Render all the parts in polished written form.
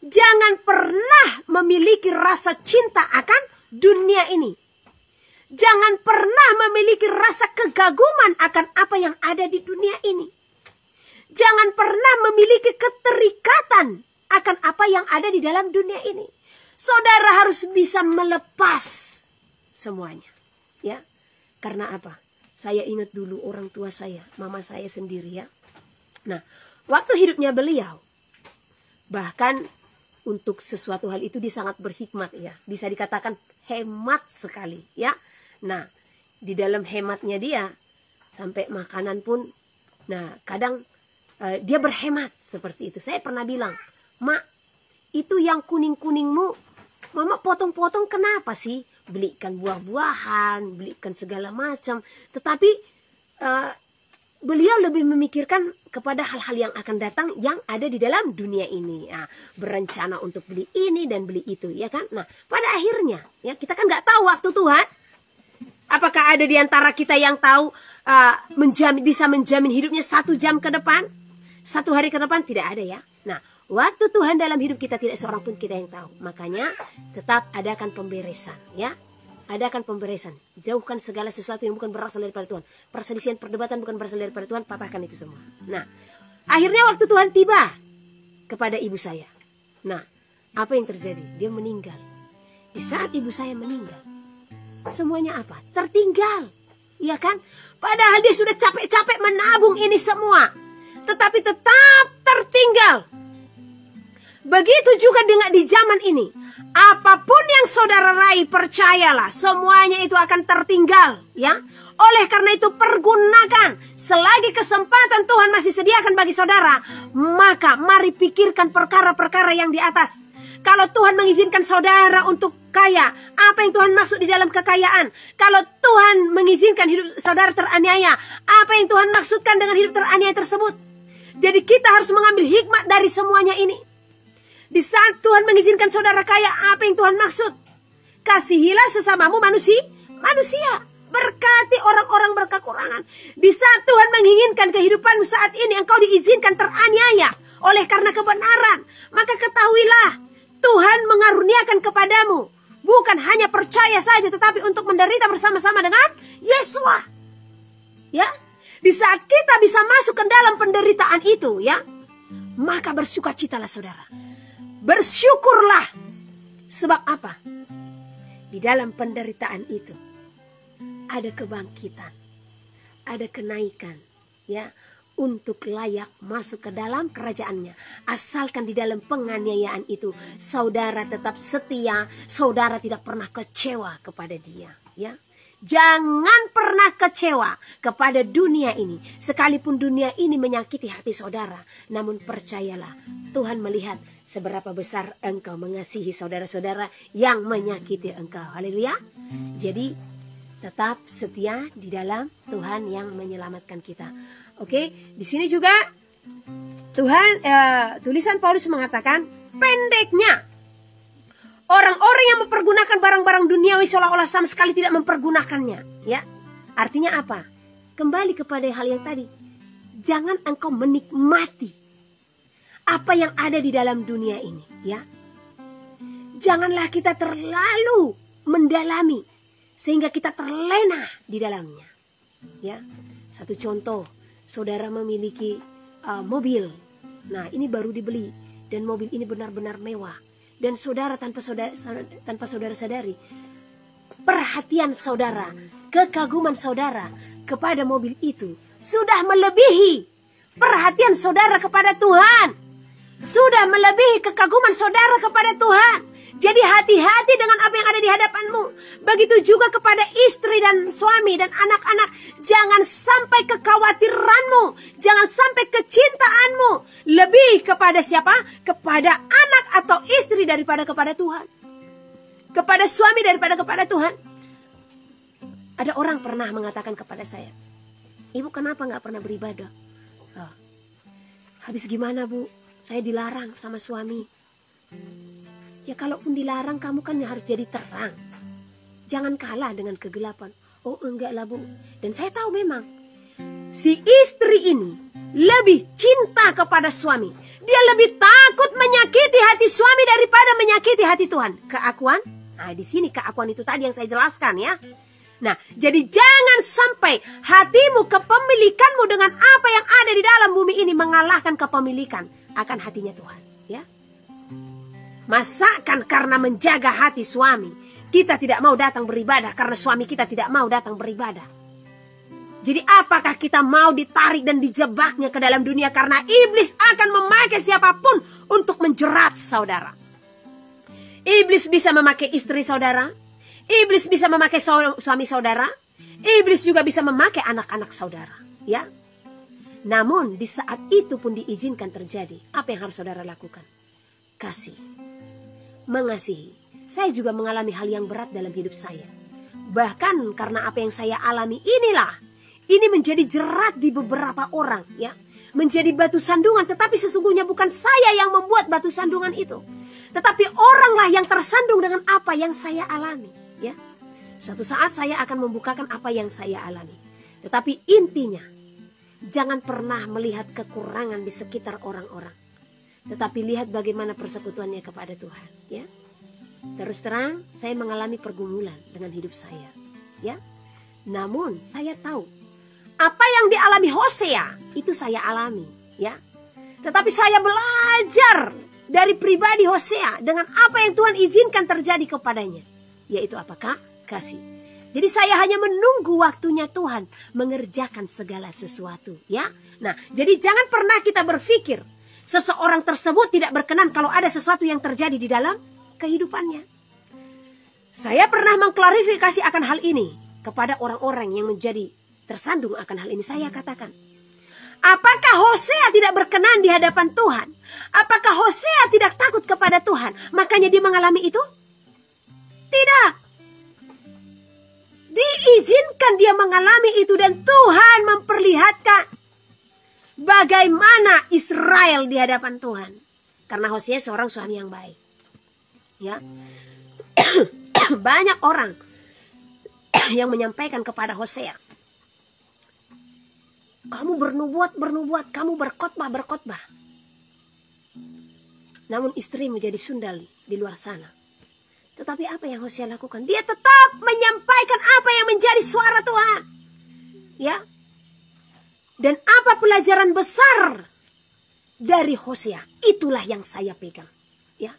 Jangan pernah memiliki rasa cinta akan dunia ini. Jangan pernah memiliki rasa kegaguman akan apa yang ada di dunia ini. Jangan pernah memiliki keterikatan akan apa yang ada di dalam dunia ini. Saudara harus bisa melepas semuanya. Ya, karena apa? Saya ingat dulu orang tua saya, mama saya sendiri ya. Nah, waktu hidupnya beliau, bahkan untuk sesuatu hal itu dia sangat berhikmat ya. Bisa dikatakan hemat sekali ya. Nah, di dalam hematnya dia, sampai makanan pun, nah kadang dia berhemat seperti itu. Saya pernah bilang, Mak, itu yang kuning-kuningmu, Mama potong-potong kenapa sih? Belikan buah-buahan, belikan segala macam. Tetapi beliau lebih memikirkan kepada hal-hal yang akan datang yang ada di dalam dunia ini. Nah, berencana untuk beli ini dan beli itu, ya kan? Nah, pada akhirnya, ya kita kan nggak tahu waktu Tuhan. Apakah ada di antara kita yang tahu bisa menjamin hidupnya 1 jam ke depan? 1 hari ke depan? Tidak ada ya. Nah, waktu Tuhan dalam hidup kita tidak seorang pun kita yang tahu. Makanya tetap adakan pemberesan ya. Adakan pemberesan. Jauhkan segala sesuatu yang bukan berasal daripada Tuhan. Perselisihan, perdebatan bukan berasal daripada Tuhan. Patahkan itu semua. Nah, akhirnya waktu Tuhan tiba kepada ibu saya. Nah, apa yang terjadi? Dia meninggal. Di saat ibu saya meninggal, semuanya apa? Tertinggal. Iya kan? Padahal dia sudah capek-capek menabung ini semua. Tetapi tetap tertinggal. Begitu juga dengan di zaman ini. Apapun yang saudara raih, percayalah, semuanya itu akan tertinggal, ya. Oleh karena itu pergunakan selagi kesempatan Tuhan masih sediakan bagi saudara, maka mari pikirkan perkara-perkara yang di atas. Kalau Tuhan mengizinkan saudara untuk kaya, apa yang Tuhan maksud di dalam kekayaan? Kalau Tuhan mengizinkan hidup saudara teraniaya, apa yang Tuhan maksudkan dengan hidup teraniaya tersebut? Jadi kita harus mengambil hikmat dari semuanya ini. Di saat Tuhan mengizinkan saudara kaya, apa yang Tuhan maksud? Kasihilah sesamamu manusia. Berkati orang-orang berkekurangan. Di saat Tuhan menginginkan kehidupanmu saat ini, engkau diizinkan teraniaya oleh karena kebenaran, maka ketahuilah, Tuhan mengaruniakan kepadamu bukan hanya percaya saja, tetapi untuk menderita bersama-sama dengan Yesua. Ya, di saat kita bisa masuk ke dalam penderitaan itu, ya, maka bersukacitalah saudara. Bersyukurlah. Sebab apa? Di dalam penderitaan itu ada kebangkitan, ada kenaikan, ya, untuk layak masuk ke dalam kerajaannya. Asalkan di dalam penganiayaan itu saudara tetap setia, saudara tidak pernah kecewa kepada dia, ya. Jangan pernah kecewa kepada dunia ini. Sekalipun dunia ini menyakiti hati saudara, namun percayalah, Tuhan melihat seberapa besar engkau mengasihi saudara-saudara yang menyakiti engkau. Haleluya. Jadi tetap setia di dalam Tuhan yang menyelamatkan kita. Oke, di sini juga Tuhan tulisan Paulus mengatakan, pendeknya orang-orang yang mempergunakan barang-barang duniawi seolah-olah sama sekali tidak mempergunakannya, ya. Artinya apa? Kembali kepada hal yang tadi. Jangan engkau menikmati apa yang ada di dalam dunia ini, ya. Janganlah kita terlalu mendalami sehingga kita terlena di dalamnya, ya. Satu contoh, saudara memiliki mobil. Nah, ini baru dibeli dan mobil ini benar-benar mewah. Dan saudara tanpa saudara sadari, perhatian saudara, kekaguman saudara kepada mobil itu sudah melebihi perhatian saudara kepada Tuhan. Sudah melebihi kekaguman saudara kepada Tuhan. Jadi hati-hati dengan apa yang ada di hadapanmu. Begitu juga kepada istri dan suami dan anak-anak. Jangan sampai kekhawatiranmu, jangan sampai kecintaanmu lebih kepada siapa? Kepada anak atau istri daripada kepada Tuhan. Kepada suami daripada kepada Tuhan. Ada orang pernah mengatakan kepada saya, "Ibu kenapa gak pernah beribadah?" Oh, habis gimana Bu? Saya dilarang sama suami. Ya kalaupun dilarang, kamu kan harus jadi terang. Jangan kalah dengan kegelapan. Oh enggak lah Bu. Dan saya tahu memang si istri ini lebih cinta kepada suami Dia lebih takut menyakiti hati suami daripada menyakiti hati Tuhan. Keakuan. Nah, di sini keakuan itu tadi yang saya jelaskan ya. Nah, jadi jangan sampai hatimu, kepemilikanmu dengan apa yang ada di dalam bumi ini mengalahkan kepemilikan akan hatinya Tuhan, ya. Masakan karena menjaga hati suami, kita tidak mau datang beribadah karena suami kita tidak mau datang beribadah. Jadi apakah kita mau ditarik dan dijebaknya ke dalam dunia karena iblis akan memakai siapapun untuk menjerat saudara. Iblis bisa memakai istri saudara. Iblis bisa memakai suami saudara. Iblis juga bisa memakai anak-anak saudara. Ya. Namun di saat itu pun diizinkan terjadi. Apa yang harus saudara lakukan? Kasih. Mengasihi. Saya juga mengalami hal yang berat dalam hidup saya. Bahkan karena apa yang saya alami inilah. Ini menjadi jerat di beberapa orang. Ya. Menjadi batu sandungan. Tetapi sesungguhnya bukan saya yang membuat batu sandungan itu. Tetapi oranglah yang tersandung dengan apa yang saya alami. Ya, suatu saat saya akan membukakan apa yang saya alami. Tetapi intinya, jangan pernah melihat kekurangan di sekitar orang-orang. Tetapi lihat bagaimana persekutuannya kepada Tuhan. Ya, terus terang saya mengalami pergumulan dengan hidup saya. Ya, namun saya tahu apa yang dialami Hosea itu saya alami. Ya, tetapi saya belajar dari pribadi Hosea dengan apa yang Tuhan izinkan terjadi kepadanya. Yaitu apakah? Kasih. Jadi saya hanya menunggu waktunya Tuhan mengerjakan segala sesuatu. Ya. Nah, jadi jangan pernah kita berpikir seseorang tersebut tidak berkenan kalau ada sesuatu yang terjadi di dalam kehidupannya. Saya pernah mengklarifikasi akan hal ini kepada orang-orang yang menjadi tersandung akan hal ini. Saya katakan, apakah Hosea tidak berkenan di hadapan Tuhan? Apakah Hosea tidak takut kepada Tuhan? Makanya dia mengalami itu? Tidak. Diizinkan dia mengalami itu dan Tuhan memperlihatkan bagaimana Israel di hadapan Tuhan. Karena Hosea seorang suami yang baik. Ya. Banyak orang yang menyampaikan kepada Hosea, kamu bernubuat, kamu berkhotbah. Namun istri menjadi sundal di luar sana. Tetapi apa yang Hosea lakukan? Dia tetap menyampaikan apa yang menjadi suara Tuhan. Ya. Dan apa pelajaran besar dari Hosea? Itulah yang saya pegang. Ya.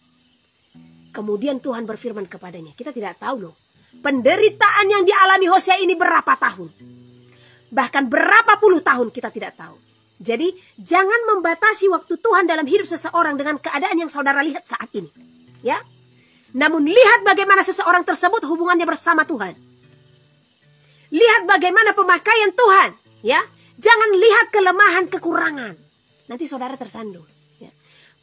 Kemudian Tuhan berfirman kepadanya. Kita tidak tahu loh. Penderitaan yang dialami Hosea ini berapa tahun. Bahkan berapa puluh tahun kita tidak tahu. Jadi jangan membatasi waktu Tuhan dalam hidup seseorang dengan keadaan yang saudara lihat saat ini. Ya. Namun lihat bagaimana seseorang tersebut hubungannya bersama Tuhan. Lihat bagaimana pemakaian Tuhan. Ya, jangan lihat kelemahan, kekurangan. Nanti saudara tersandung. Ya.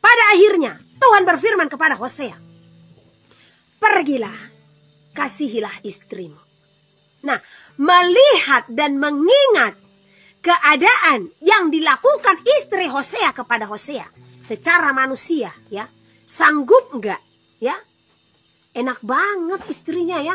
Pada akhirnya Tuhan berfirman kepada Hosea, pergilah, kasihilah istrimu. Nah, melihat dan mengingat keadaan yang dilakukan istri Hosea kepada Hosea secara manusia, ya, sanggup enggak, ya? Enak banget istrinya ya.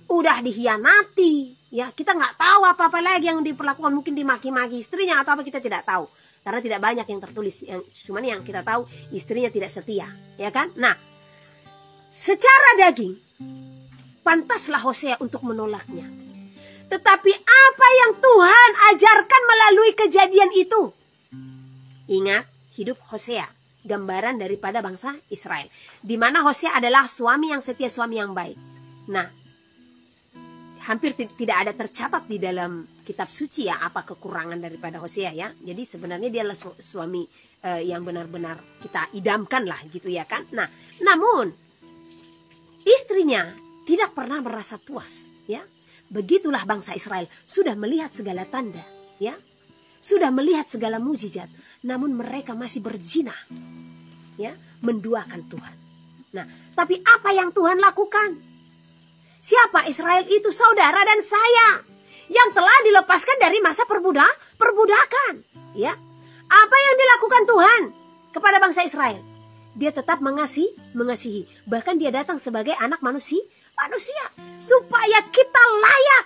Udah dihianati. Ya, kita nggak tahu apa-apa lagi yang diperlakukan. Mungkin dimaki-maki istrinya atau apa kita tidak tahu. Karena tidak banyak yang tertulis. Cuman yang kita tahu istrinya tidak setia. Ya kan? Nah, secara daging, pantaslah Hosea untuk menolaknya. Tetapi apa yang Tuhan ajarkan melalui kejadian itu? Ingat, hidup Hosea. Gambaran daripada bangsa Israel. Di mana Hosea adalah suami yang setia, suami yang baik. Nah, hampir tidak ada tercatat di dalam kitab suci ya apa kekurangan daripada Hosea ya. Jadi sebenarnya dia adalah suami yang benar-benar kita idamkan lah gitu ya kan. Nah, namun istrinya tidak pernah merasa puas ya. Begitulah bangsa Israel sudah melihat segala tanda ya. Sudah melihat segala mujizat, namun mereka masih berzina, ya, menduakan Tuhan. Nah, tapi apa yang Tuhan lakukan? Siapa Israel itu? Saudara dan saya yang telah dilepaskan dari masa perbudakan, ya. Apa yang dilakukan Tuhan kepada bangsa Israel? Dia tetap mengasihi, bahkan dia datang sebagai anak manusia supaya kita layak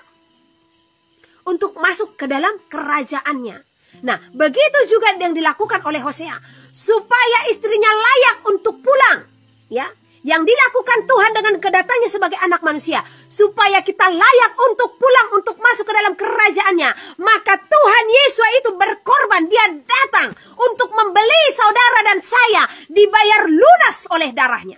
untuk masuk ke dalam kerajaannya. Nah, begitu juga yang dilakukan oleh Hosea, supaya istrinya layak untuk pulang, ya. Yang dilakukan Tuhan dengan kedatangannya sebagai anak manusia, supaya kita layak untuk pulang, untuk masuk ke dalam kerajaannya. Maka Tuhan Yesus itu berkorban, dia datang untuk membeli saudara dan saya, dibayar lunas oleh darahnya.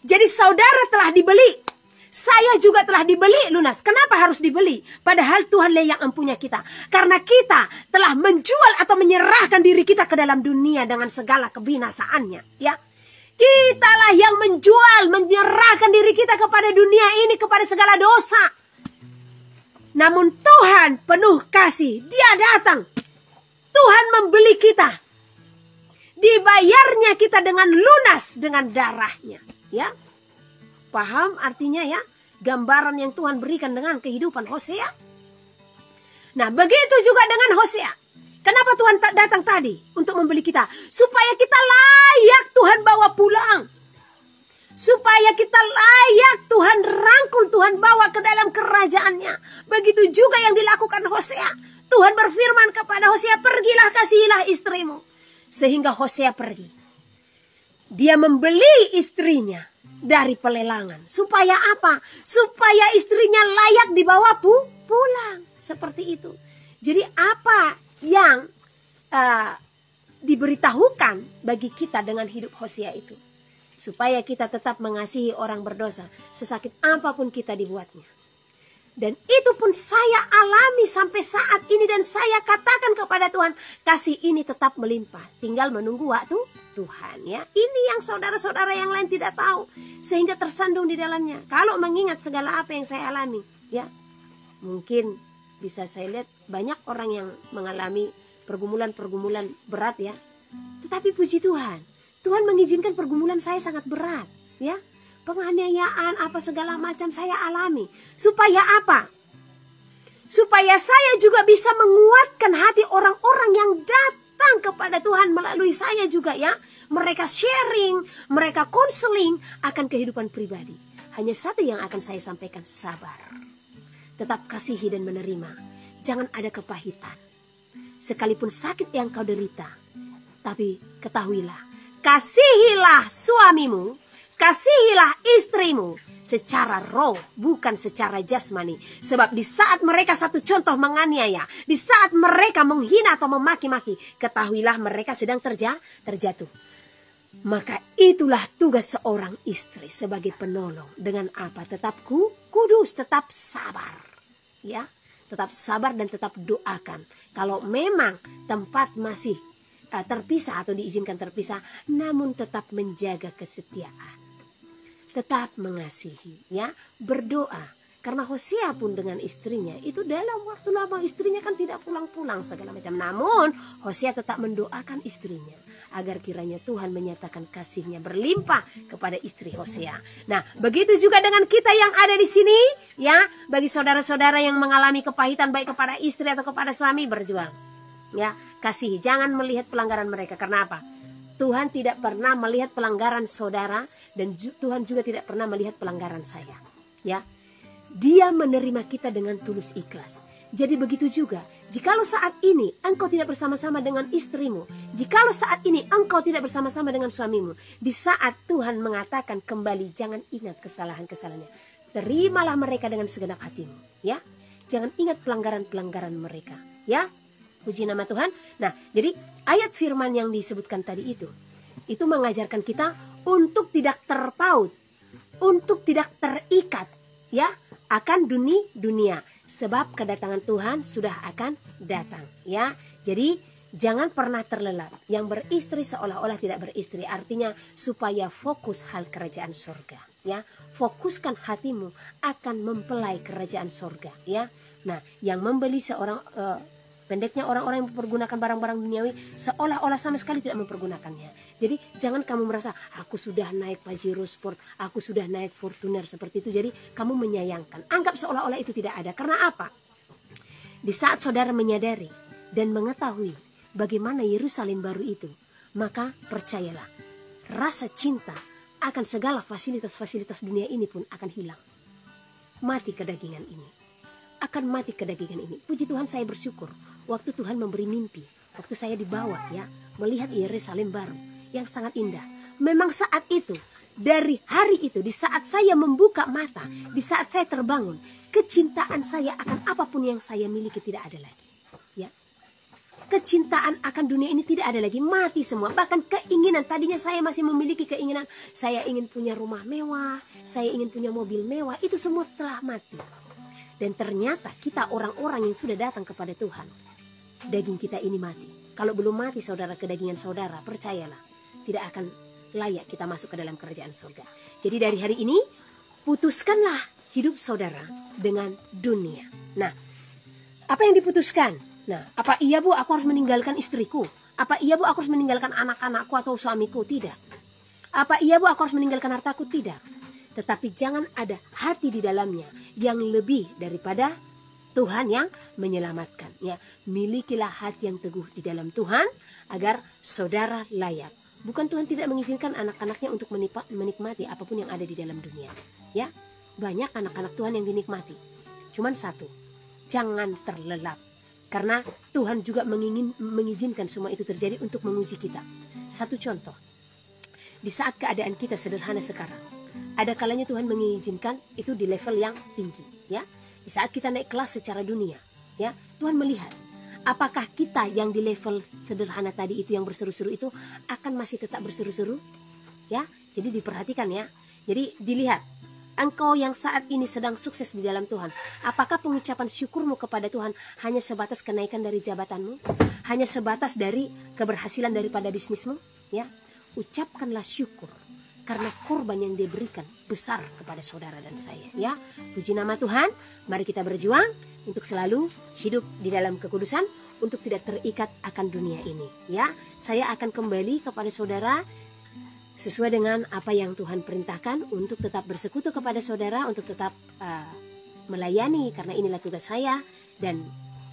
Jadi saudara telah dibeli, saya juga telah dibeli lunas. Kenapa harus dibeli? Padahal Tuhan yang mempunyai kita. Karena kita telah menjual atau menyerahkan diri kita ke dalam dunia dengan segala kebinasaannya, ya. Kitalah yang menjual, menyerahkan diri kita kepada dunia ini, kepada segala dosa. Namun Tuhan penuh kasih, dia datang. Tuhan membeli kita. Dibayarnya kita dengan lunas, dengan darahnya, ya. Paham artinya, ya? Gambaran yang Tuhan berikan dengan kehidupan Hosea. Nah, begitu juga dengan Hosea. Kenapa Tuhan datang tadi untuk membeli kita? Supaya kita layak Tuhan bawa pulang. Supaya kita layak Tuhan rangkul, Tuhan bawa ke dalam kerajaannya. Begitu juga yang dilakukan Hosea. Tuhan berfirman kepada Hosea, pergilah, kasihilah istrimu. Sehingga Hosea pergi. Dia membeli istrinya dari pelelangan. Supaya apa? Supaya istrinya layak dibawa pulang. Seperti itu. Jadi apa yang diberitahukan bagi kita dengan hidup Hosea itu? Supaya kita tetap mengasihi orang berdosa, sesakit apapun kita dibuatnya. Dan itu pun saya alami sampai saat ini, dan saya katakan kepada Tuhan, kasih ini tetap melimpah, tinggal menunggu waktu Tuhan, ya. Ini yang saudara-saudara yang lain tidak tahu, sehingga tersandung di dalamnya. Kalau mengingat segala apa yang saya alami, ya, mungkin bisa saya lihat banyak orang yang mengalami pergumulan-pergumulan berat, ya. Tetapi puji Tuhan, Tuhan mengizinkan pergumulan saya sangat berat, ya. Penganiayaan apa segala macam saya alami. Supaya apa? Supaya saya juga bisa menguatkan hati orang-orang yang datang kepada Tuhan melalui saya juga, ya. Mereka sharing, mereka konseling akan kehidupan pribadi. Hanya satu yang akan saya sampaikan, sabar. Tetap kasihi dan menerima. Jangan ada kepahitan. Sekalipun sakit yang kau derita, tapi ketahuilah, kasihilah suamimu, kasihilah istrimu secara roh, bukan secara jasmani. Sebab di saat mereka, satu contoh, menganiaya, di saat mereka menghina atau memaki-maki, ketahuilah mereka sedang terjatuh. Maka itulah tugas seorang istri sebagai penolong. Dengan apa? Tetap kudus, tetap sabar, ya. Tetap sabar dan tetap doakan. Kalau memang tempat masih terpisah atau diizinkan terpisah, namun tetap menjaga kesetiaan. Tetap mengasihi, ya, berdoa. Karena Hosea pun dengan istrinya itu dalam waktu lama, istrinya kan tidak pulang-pulang segala macam. Namun Hosea tetap mendoakan istrinya agar kiranya Tuhan menyatakan kasihnya berlimpah kepada istri Hosea. Nah, begitu juga dengan kita yang ada di sini, ya. Bagi saudara-saudara yang mengalami kepahitan baik kepada istri atau kepada suami, berjuang, ya. Kasihi, jangan melihat pelanggaran mereka. Karena apa? Tuhan tidak pernah melihat pelanggaran saudara, dan Tuhan juga tidak pernah melihat pelanggaran saya, ya. Dia menerima kita dengan tulus ikhlas. Jadi begitu juga, jikalau saat ini engkau tidak bersama-sama dengan istrimu, jikalau saat ini engkau tidak bersama-sama dengan suamimu, di saat Tuhan mengatakan kembali, jangan ingat kesalahan-kesalahannya. Terimalah mereka dengan segenap hatimu, ya. Jangan ingat pelanggaran-pelanggaran mereka, ya. Puji nama Tuhan. Nah, jadi ayat firman yang disebutkan tadi itu mengajarkan kita untuk tidak terpaut, untuk tidak terikat, ya, akan dunia, sebab kedatangan Tuhan sudah akan datang, ya. Jadi jangan pernah terlelap. Yang beristri seolah-olah tidak beristri, artinya supaya fokus hal kerajaan surga, ya. Fokuskan hatimu akan mempelai kerajaan surga, ya. Nah, yang membeli seorang pendeknya orang-orang yang mempergunakan barang-barang duniawi seolah-olah sama sekali tidak mempergunakannya. Jadi jangan kamu merasa, aku sudah naik Pajero Sport, aku sudah naik Fortuner seperti itu, jadi kamu menyayangkan. Anggap seolah-olah itu tidak ada. Karena apa? Di saat saudara menyadari dan mengetahui bagaimana Yerusalem baru itu, maka percayalah, rasa cinta akan segala fasilitas-fasilitas dunia ini pun akan hilang. Mati kedagingan ini. Akan mati kedagingan ini. Puji Tuhan, saya bersyukur waktu Tuhan memberi mimpi waktu saya dibawa ya melihat Yerusalem baru yang sangat indah. Memang saat itu, dari hari itu, di saat saya membuka mata, di saat saya terbangun, kecintaan saya akan apapun yang saya miliki tidak ada lagi. Ya, kecintaan akan dunia ini tidak ada lagi, mati semua. Bahkan keinginan, tadinya saya masih memiliki keinginan, saya ingin punya rumah mewah, saya ingin punya mobil mewah, itu semua telah mati. Dan ternyata kita orang-orang yang sudah datang kepada Tuhan, daging kita ini mati. Kalau belum mati saudara, kedagingan saudara, percayalah, tidak akan layak kita masuk ke dalam kerajaan surga. Jadi dari hari ini, putuskanlah hidup saudara dengan dunia. Nah, apa yang diputuskan? Nah, apa iya Bu aku harus meninggalkan istriku? Apa iya Bu aku harus meninggalkan anak-anakku atau suamiku? Tidak. Apa iya Bu aku harus meninggalkan hartaku? Tidak. Tetapi jangan ada hati di dalamnya yang lebih daripada Tuhan yang menyelamatkan. Ya, milikilah hati yang teguh di dalam Tuhan agar saudara layak. Bukan Tuhan tidak mengizinkan anak-anaknya untuk menikmati apapun yang ada di dalam dunia. Ya, banyak anak-anak Tuhan yang dinikmati. Cuman satu, jangan terlelap. Karena Tuhan juga mengizinkan semua itu terjadi untuk menguji kita. Satu contoh, di saat keadaan kita sederhana sekarang, ada kalanya Tuhan mengizinkan itu di level yang tinggi, ya. Di saat kita naik kelas secara dunia, ya, Tuhan melihat apakah kita yang di level sederhana tadi itu yang berseru-seru itu akan masih tetap berseru-seru, ya. Jadi diperhatikan ya. Jadi dilihat, engkau yang saat ini sedang sukses di dalam Tuhan, apakah pengucapan syukurmu kepada Tuhan hanya sebatas kenaikan dari jabatanmu, hanya sebatas dari keberhasilan daripada bisnismu, ya. Ucapkanlah syukur. Karena korban yang dia berikan besar kepada saudara dan saya. Ya, puji nama Tuhan. Mari kita berjuang untuk selalu hidup di dalam kekudusan, untuk tidak terikat akan dunia ini. Ya, saya akan kembali kepada saudara sesuai dengan apa yang Tuhan perintahkan, untuk tetap bersekutu kepada saudara, untuk tetap melayani, karena inilah tugas saya, dan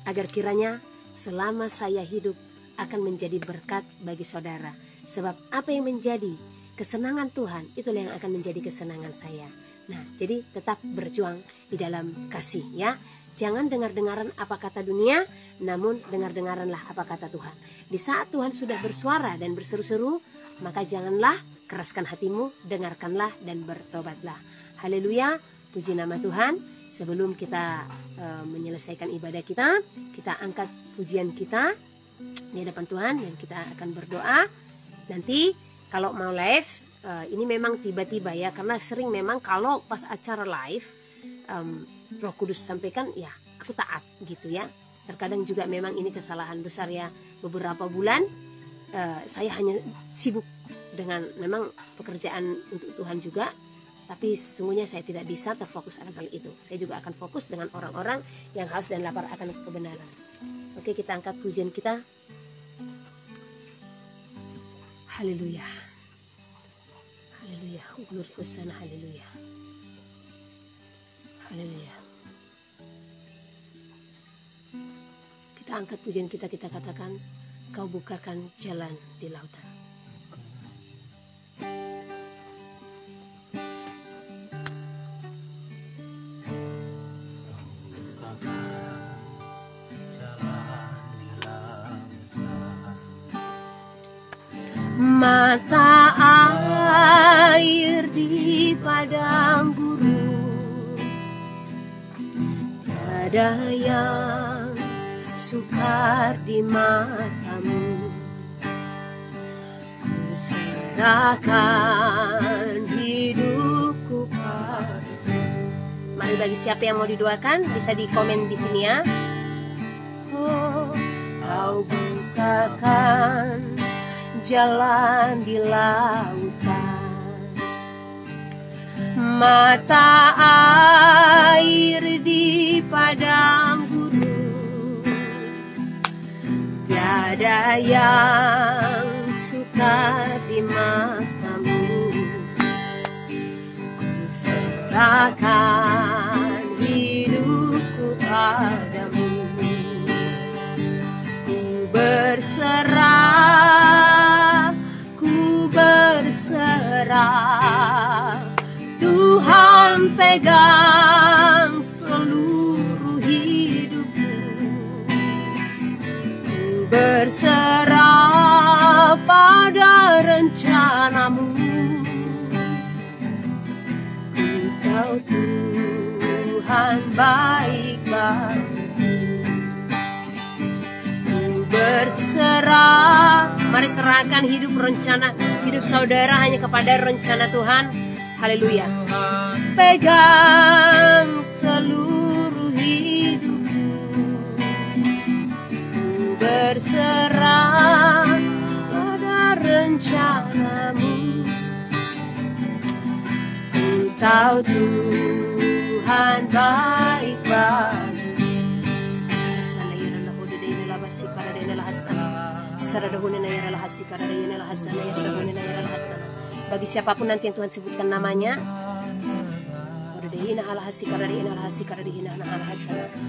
agar kiranya selama saya hidup akan menjadi berkat bagi saudara. Sebab apa yang menjadi kesenangan Tuhan, itulah yang akan menjadi kesenangan saya. Nah, jadi tetap berjuang di dalam kasih ya. Jangan dengar-dengaran apa kata dunia, namun dengar-dengaranlah apa kata Tuhan. Di saat Tuhan sudah bersuara dan berseru-seru, maka janganlah keraskan hatimu, dengarkanlah dan bertobatlah. Haleluya, puji nama Tuhan. Sebelum kita menyelesaikan ibadah kita angkat pujian kita di hadapan Tuhan dan kita akan berdoa. Nanti kalau mau live, ini memang tiba-tiba ya, karena sering memang kalau pas acara live, Roh Kudus sampaikan, ya aku taat gitu ya. Terkadang juga memang ini kesalahan besar ya. Beberapa bulan saya hanya sibuk dengan memang pekerjaan untuk Tuhan juga, tapi sesungguhnya saya tidak bisa terfokus akan hal itu. Saya juga akan fokus dengan orang-orang yang haus dan lapar akan kebenaran. Oke, kita angkat pujian kita. Haleluya. Haleluya, glory Hosana, haleluya. Haleluya. Kita angkat pujian kita katakan, kau bukakan jalan di lautan. Mata air di padang gurun, tiada yang sukar di matamu. Ku serahkan hidupku padamu. Mari bagi siapa yang mau didoakan bisa di komen di sini ya. Oh, kau bukakan jalan di lautan, mata air di padang gurun, tiada yang suka di matamu. Ku serahkan hidupku padamu, ku berserah, Tuhan pegang seluruh hidupku. Ku berserah pada rencanamu. Engkau Tuhan baik bagiku. Ku berserah. Mari serahkan hidup rencana hidup saudara hanya kepada rencana Tuhan. Haleluya. Pegang seluruh hidupku. Ku berserah pada rencanamu. Ku tahu Tuhan baik bagiku. Bagi siapapun nanti yang Tuhan sebutkan namanya,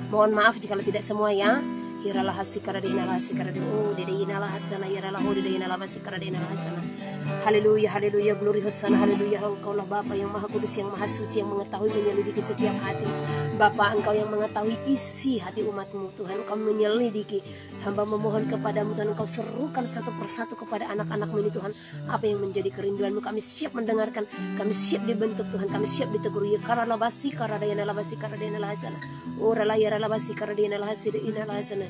mohon maaf jika tidak semua ya. Haleluya, haleluya, glory hosana, haleluya. Engkaulah Bapa yang Maha Kudus, yang Maha Suci, yang mengetahui menyelidiki setiap hati. Bapa, Engkau yang mengetahui isi hati umat-Mu, Tuhan. Engkau menyelidiki. Hamba memohon kepadamu, Tuhan. Engkau serukan satu persatu kepada anak-anak-Mu ini, Tuhan. Apa yang menjadi kerinduan-Mu, kami siap mendengarkan. Kami siap dibentuk, Tuhan. Kami siap ditegur. Ya karalabasi, karadayana labasi, karadayana lahasana. Ora layara labasi, karadayana lahasida, ina lahasana.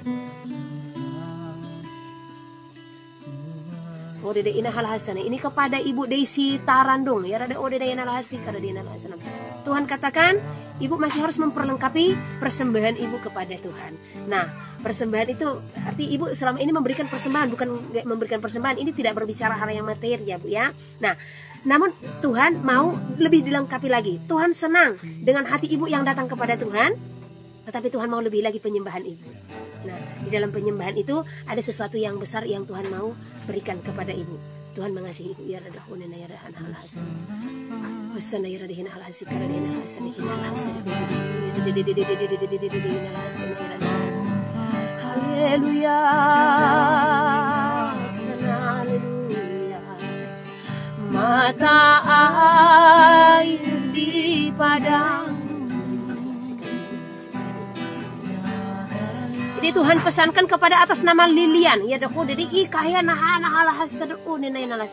Odede ina hal hasana. Ini kepada Ibu Daisy Tarandung. Ya rada odede ina lahasi karadayana lahasana. Tuhan katakan, Ibu masih harus memperlengkapi persembahan Ibu kepada Tuhan. Nah, persembahan itu arti Ibu selama ini memberikan persembahan, bukan memberikan persembahan. Ini tidak berbicara hal yang materi ya Bu ya. Nah, namun Tuhan mau lebih dilengkapi lagi. Tuhan senang dengan hati Ibu yang datang kepada Tuhan, tetapi Tuhan mau lebih lagi penyembahan Ibu. Nah, di dalam penyembahan itu ada sesuatu yang besar yang Tuhan mau berikan kepada Ibu. Tuhan mengasihi Ibu. Ya radah unena ya rahan hal hasan. Husana ya radihina hal hasan karadina hal hasan hina hasan. Haleluya. Haleluya. Mata air di padang. Jadi Tuhan pesankan kepada atas nama Lilian, ya doh dari ikaya nahana halah hasadun ninainala.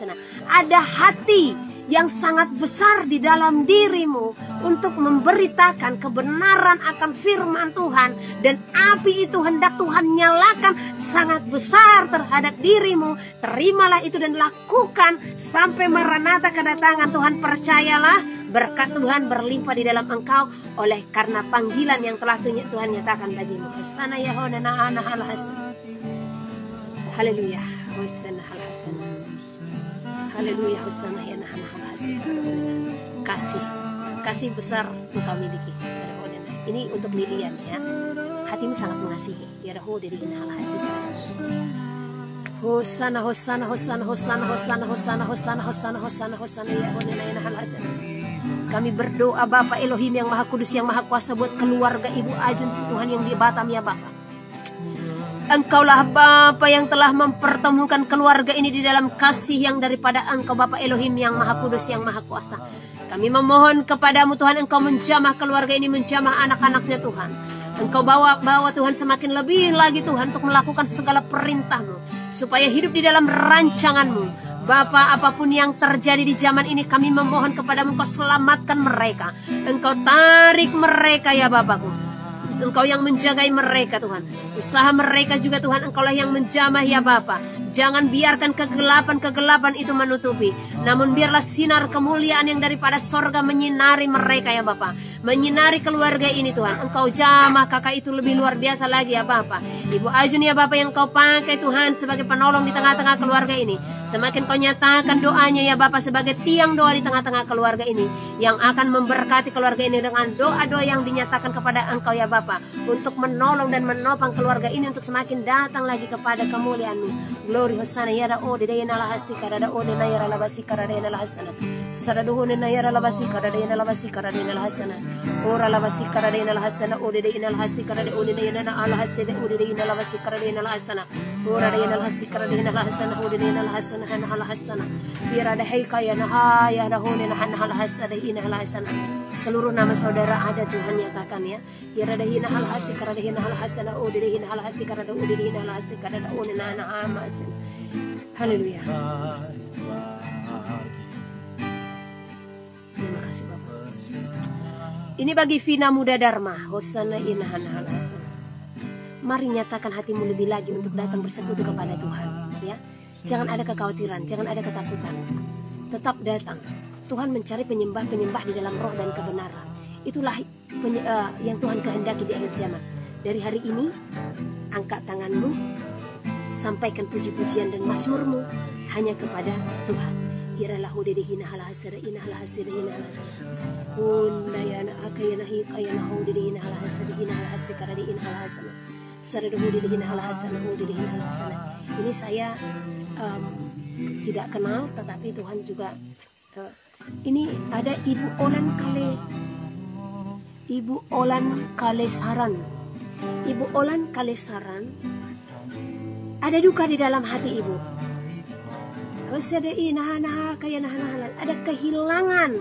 Ada hati yang sangat besar di dalam dirimu untuk memberitakan kebenaran akan firman Tuhan, dan api itu hendak Tuhan nyalakan sangat besar terhadap dirimu. Terimalah itu dan lakukan sampai Maranatha kedatangan Tuhan. Percayalah, berkat Tuhan berlimpah di dalam engkau oleh karena panggilan yang telah Tuhan nyatakan bagimu. Hasana yahona ana hal hasan. Haleluya. Hosana hal hasan. Haleluya. Hosana ya ana hal hasan. Kasih besar engkau miliki. Ini untuk Lilian ya. Hatimu sangat mengasihi. Ya rahu dari hal hasan. Hosana hosana hosana hosana hosana hosana hosana hosana hosana hosana ya hona hal hasan. Kami berdoa Bapa Elohim yang Maha Kudus, yang Maha Kuasa, buat keluarga Ibu Ajun Tuhan yang di Batam ya Bapa. Engkaulah Bapa yang telah mempertemukan keluarga ini di dalam kasih yang daripada Engkau Bapa Elohim yang Maha Kudus, yang Maha Kuasa. Kami memohon kepadamu Tuhan, Engkau menjamah keluarga ini, menjamah anak-anaknya Tuhan. Engkau bawa Tuhan semakin lebih lagi Tuhan untuk melakukan segala perintah-Mu, supaya hidup di dalam rancangan-Mu. Bapa, apapun yang terjadi di zaman ini, kami memohon kepadamu, Engkau selamatkan mereka. Engkau tarik mereka ya Bapakku. Engkau yang menjagai mereka Tuhan. Usaha mereka juga Tuhan, Engkaulah yang menjamah ya Bapa. Jangan biarkan kegelapan itu menutupi. Namun biarlah sinar kemuliaan yang daripada sorga menyinari mereka ya Bapa. Menyinari keluarga ini Tuhan. Engkau jamah kakak itu lebih luar biasa lagi ya Bapa. Ibu Ajun ya Bapa yang Kau pakai Tuhan sebagai penolong di tengah-tengah keluarga ini. Semakin Kau nyatakan doanya ya Bapa sebagai tiang doa di tengah-tengah keluarga ini, yang akan memberkati keluarga ini dengan doa-doa yang dinyatakan kepada Engkau ya Bapa, untuk menolong dan menopang keluarga ini untuk semakin datang lagi kepada kemuliaan-Mu. Glory hosana yara o de dayana lahasi karada o de nayara labasi karada yana lahasana. Saraduhune nayara labasi karada yana labasi karada yana lahasana. Ora labasi karada yana lahasana o de dayana lahasi karada o de dayana lahasi de o de dayana labasi karada yana lahasana. Ora dayana lahasi karada yana lahasana o de dayana lahasana hana lahasana. Biar ada haikaya nahaya dahune hana lahasana ina lahasana. Seluruh nama saudara ada Tuhan nyatakan ya. Biar ada hina hal hasi karada hina hal hasana udiri hina hal hasi karada udiri hina hal hasi karada unina ana amasin. Haleluya. Terima kasih Bapak. Ini bagi Vina Muda Dharma. Hosana ina hana hal hasana. Mari nyatakan hatimu lebih lagi untuk datang bersekutu kepada Tuhan, ya. Jangan ada kekhawatiran, jangan ada ketakutan. Tetap datang. Tuhan mencari penyembah-penyembah di dalam roh dan kebenaran. Itulah yang Tuhan kehendaki di akhir zaman. Dari hari ini, angkat tanganmu, sampaikan puji-pujian dan mazmurmu hanya kepada Tuhan. Iralahu dedehina halahasara ina halahasara ina halahasara. Undayana akayana hikayana hu dedehina halahasara ina halahasara ina halahasara. Saradahu dedehina halahasara hu dedehina halahasara. Ini saya tidak kenal, tetapi Tuhan juga ini ada Ibu Olan Kalesaran. Ibu Olan Kalesaran, ada duka di dalam hati ibu. Ada kehilangan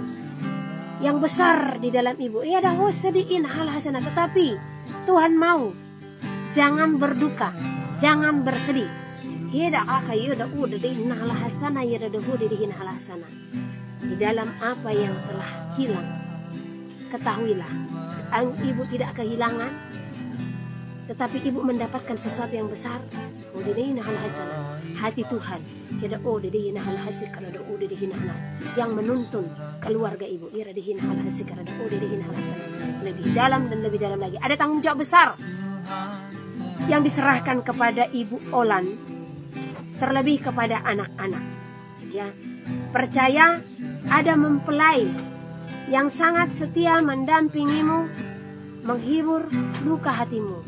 yang besar di dalam ibu. Ada hal hasanah, tetapi Tuhan mau jangan berduka, jangan bersedih. Di dalam apa yang telah hilang, ketahuilah, ibu tidak kehilangan, tetapi ibu mendapatkan sesuatu yang besar. Hati Tuhan yang menuntun keluarga ibu lebih dalam dan lebih dalam lagi. Ada tanggung jawab besar yang diserahkan kepada Ibu Olan, terlebih kepada anak-anak, ya. Percaya ada mempelai yang sangat setia mendampingimu, menghibur luka hatimu,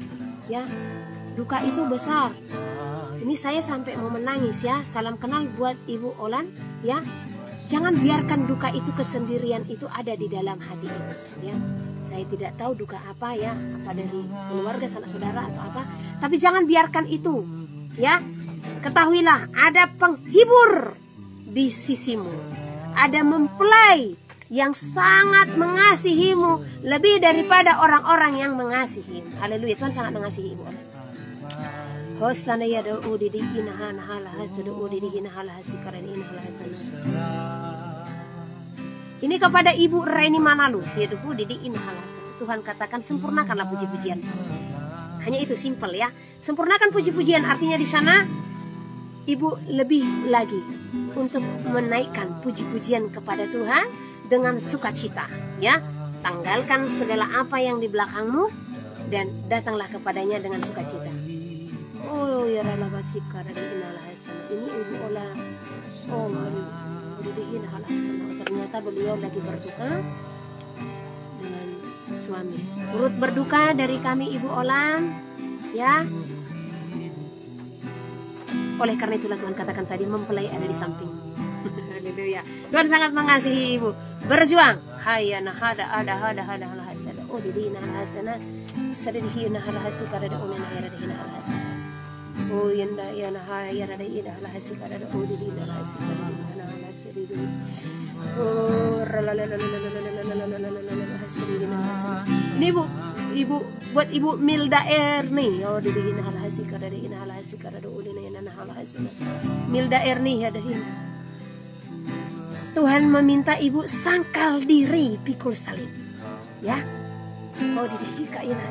ya. Duka itu besar. Ini saya sampai mau menangis, ya. Salam kenal buat Ibu Olan, ya. Jangan biarkan duka itu, kesendirian itu ada di dalam hati ibu, ya. Saya tidak tahu duka apa, ya, apa dari keluarga, sanak saudara atau apa, tapi jangan biarkan itu, ya. Ketahuilah ada penghibur di sisimu, ada mempelai yang sangat mengasihimu lebih daripada orang-orang yang mengasihimu. Haleluya, Tuhan sangat mengasihi Ibu Olan. Hosana ya da udidi inahan halahasa da udidi inahalahasi karena inahalahasana. Ini kepada Ibu Reni Manalu, ya duhu didi inahalahasa. Tuhan katakan sempurnakanlah puji-pujian. Hanya itu, simple, ya. Sempurnakan puji-pujian, artinya di sana Ibu lebih lagi untuk menaikkan puji-pujian kepada Tuhan dengan sukacita, ya. Tanggalkan segala apa yang di belakangmu dan datanglah kepadanya dengan sukacita. Oh ya rala basika dari inalahasan. Ini Ibu Ola. Oh dari inalahasan. Ternyata beliau lagi berduka dengan suami. Turut berduka dari kami Ibu Olan, ya. Oleh karena itulah Tuhan katakan tadi, mempelai ada di samping. Haleluya. Tuhan sangat mengasihi Ibu. Berjuang. Hayana hada halahasana. Oh didi inalahasana. Sadidihina halahasi karada umena yaradihina halahasana. Oh yanda yana hayarada ida halahasi karada oh didi inalahasi karada halahasi. Oh ini Ibu buat Ibu Milda Erni. Oh didi inalahasi karada inalahasi karada oh didi inalahasi. Milda Erni ya dahin. Tuhan meminta Ibu sangkal diri pikul salib, ya. Oh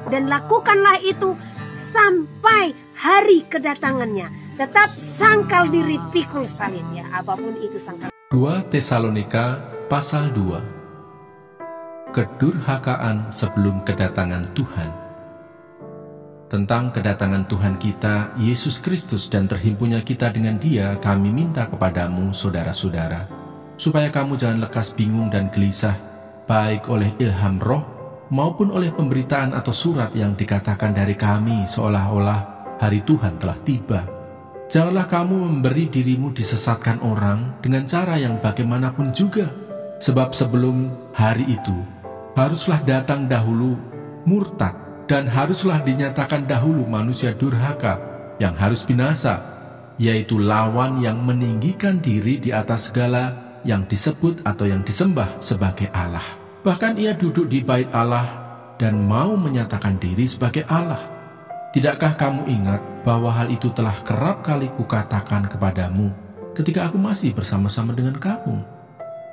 dan lakukanlah itu sampai hari kedatangannya. Tetap sangkal diri pikul salib, ya, apapun itu sangkal. 2 Tesalonika pasal 2. Kedurhakaan sebelum kedatangan Tuhan. Tentang kedatangan Tuhan kita Yesus Kristus dan terhimpunnya kita dengan Dia, kami minta kepadamu saudara-saudara, supaya kamu jangan lekas bingung dan gelisah, baik oleh ilham roh maupun oleh pemberitaan atau surat yang dikatakan dari kami seolah-olah hari Tuhan telah tiba. Janganlah kamu memberi dirimu disesatkan orang dengan cara yang bagaimanapun juga, sebab sebelum hari itu haruslah datang dahulu murtad, dan haruslah dinyatakan dahulu manusia durhaka yang harus binasa, yaitu lawan yang meninggikan diri di atas segala yang disebut atau yang disembah sebagai Allah. Bahkan ia duduk di bait Allah dan mau menyatakan diri sebagai Allah. Tidakkah kamu ingat bahwa hal itu telah kerap kali kukatakan kepadamu ketika aku masih bersama-sama dengan kamu?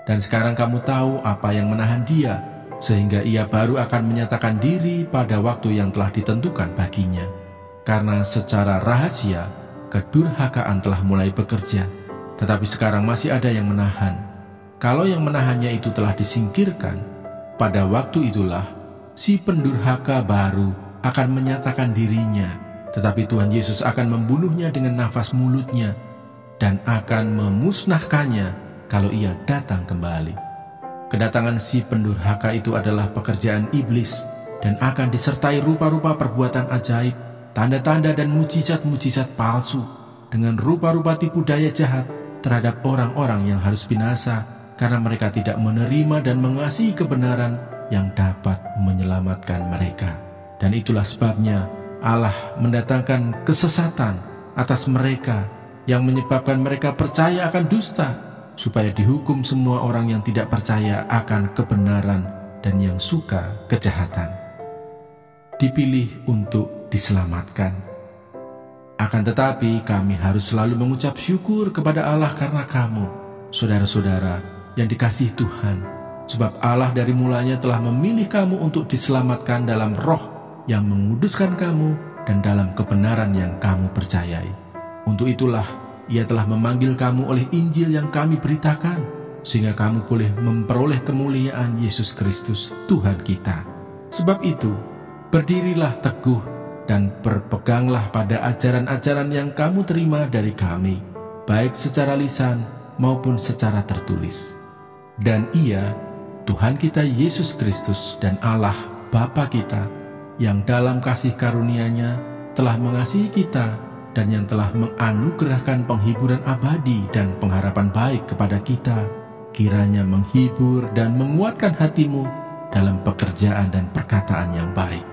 Dan sekarang kamu tahu apa yang menahan dia, sehingga ia baru akan menyatakan diri pada waktu yang telah ditentukan baginya. Karena secara rahasia, kedurhakaan telah mulai bekerja, tetapi sekarang masih ada yang menahan. Kalau yang menahannya itu telah disingkirkan, pada waktu itulah si pendurhaka baru akan menyatakan dirinya, tetapi Tuhan Yesus akan membunuhnya dengan nafas mulutnya dan akan memusnahkannya kalau ia datang kembali. Kedatangan si pendurhaka itu adalah pekerjaan iblis dan akan disertai rupa-rupa perbuatan ajaib, tanda-tanda dan mujizat-mujizat palsu dengan rupa-rupa tipu daya jahat terhadap orang-orang yang harus binasa karena mereka tidak menerima dan mengasihi kebenaran yang dapat menyelamatkan mereka. Dan itulah sebabnya Allah mendatangkan kesesatan atas mereka yang menyebabkan mereka percaya akan dusta, supaya dihukum semua orang yang tidak percaya akan kebenaran dan yang suka kejahatan. Dipilih untuk diselamatkan. Akan tetapi kami harus selalu mengucap syukur kepada Allah karena kamu, saudara-saudara yang dikasihi Tuhan, sebab Allah dari mulanya telah memilih kamu untuk diselamatkan dalam roh yang menguduskan kamu dan dalam kebenaran yang kamu percayai. Untuk itulah Ia telah memanggil kamu oleh Injil yang kami beritakan, sehingga kamu boleh memperoleh kemuliaan Yesus Kristus, Tuhan kita. Sebab itu, berdirilah teguh dan berpeganglah pada ajaran-ajaran yang kamu terima dari kami, baik secara lisan maupun secara tertulis. Dan Ia, Tuhan kita Yesus Kristus dan Allah Bapa kita, yang dalam kasih karunia-Nya telah mengasihi kita dan yang telah menganugerahkan penghiburan abadi dan pengharapan baik kepada kita, kiranya menghibur dan menguatkan hatimu dalam pekerjaan dan perkataan yang baik.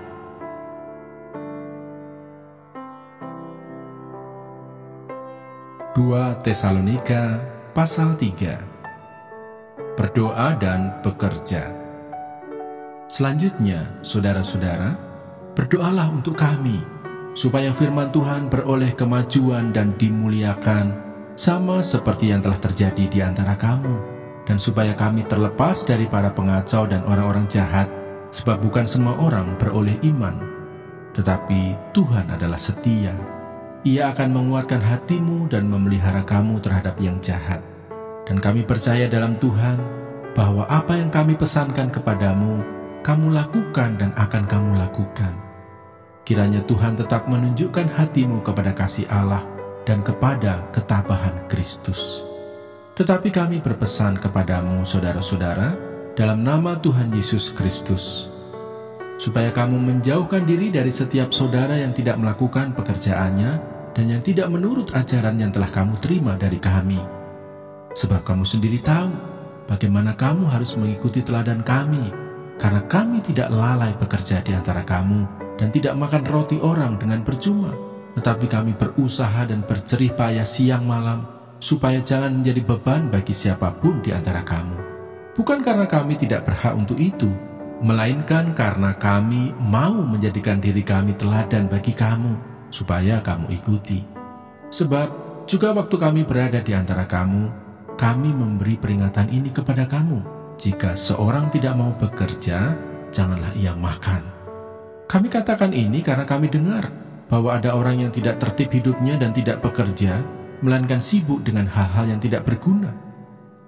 Dua Tesalonika pasal 3. Berdoa dan bekerja. Selanjutnya, saudara-saudara, berdoalah untuk kami, supaya firman Tuhan beroleh kemajuan dan dimuliakan, sama seperti yang telah terjadi di antara kamu, dan supaya kami terlepas dari para pengacau dan orang-orang jahat, sebab bukan semua orang beroleh iman. Tetapi Tuhan adalah setia. Ia akan menguatkan hatimu dan memelihara kamu terhadap yang jahat. Dan kami percaya dalam Tuhan, bahwa apa yang kami pesankan kepadamu, kamu lakukan dan akan kamu lakukan. Kiranya Tuhan tetap menunjukkan hatimu kepada kasih Allah dan kepada ketabahan Kristus. Tetapi kami berpesan kepadamu, saudara-saudara, dalam nama Tuhan Yesus Kristus, supaya kamu menjauhkan diri dari setiap saudara yang tidak melakukan pekerjaannya dan yang tidak menurut ajaran yang telah kamu terima dari kami. Sebab kamu sendiri tahu bagaimana kamu harus mengikuti teladan kami, karena kami tidak lalai bekerja di antara kamu dan tidak makan roti orang dengan percuma, tetapi kami berusaha dan berjerih payah siang malam, supaya jangan menjadi beban bagi siapapun di antara kamu. Bukan karena kami tidak berhak untuk itu, melainkan karena kami mau menjadikan diri kami teladan bagi kamu, supaya kamu ikuti. Sebab juga waktu kami berada di antara kamu, kami memberi peringatan ini kepada kamu: jika seorang tidak mau bekerja, janganlah ia makan. Kami katakan ini karena kami dengar bahwa ada orang yang tidak tertib hidupnya dan tidak bekerja, melainkan sibuk dengan hal-hal yang tidak berguna.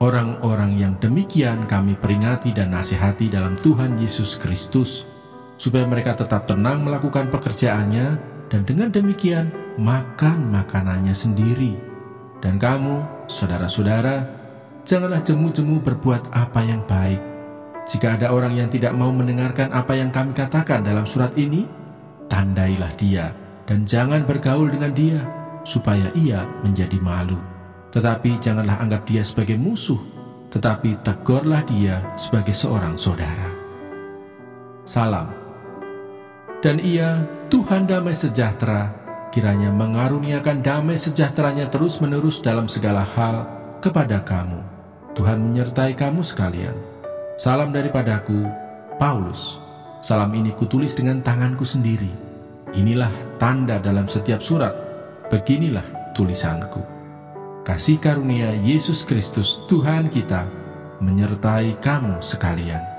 Orang-orang yang demikian kami peringati dan nasihati dalam Tuhan Yesus Kristus, supaya mereka tetap tenang melakukan pekerjaannya, dan dengan demikian makan makanannya sendiri. Dan kamu, saudara-saudara, janganlah jemu-jemu berbuat apa yang baik. Jika ada orang yang tidak mau mendengarkan apa yang kami katakan dalam surat ini, tandailah dia dan jangan bergaul dengan dia, supaya ia menjadi malu. Tetapi janganlah anggap dia sebagai musuh, tetapi tegurlah dia sebagai seorang saudara. Salam. Dan ia, Tuhan damai sejahtera, kiranya mengaruniakan damai sejahteranya terus-menerus dalam segala hal kepada kamu. Tuhan menyertai kamu sekalian. Salam daripadaku, Paulus. Salam ini kutulis dengan tanganku sendiri. Inilah tanda dalam setiap surat. Beginilah tulisanku. Kasih karunia Yesus Kristus Tuhan kita menyertai kamu sekalian.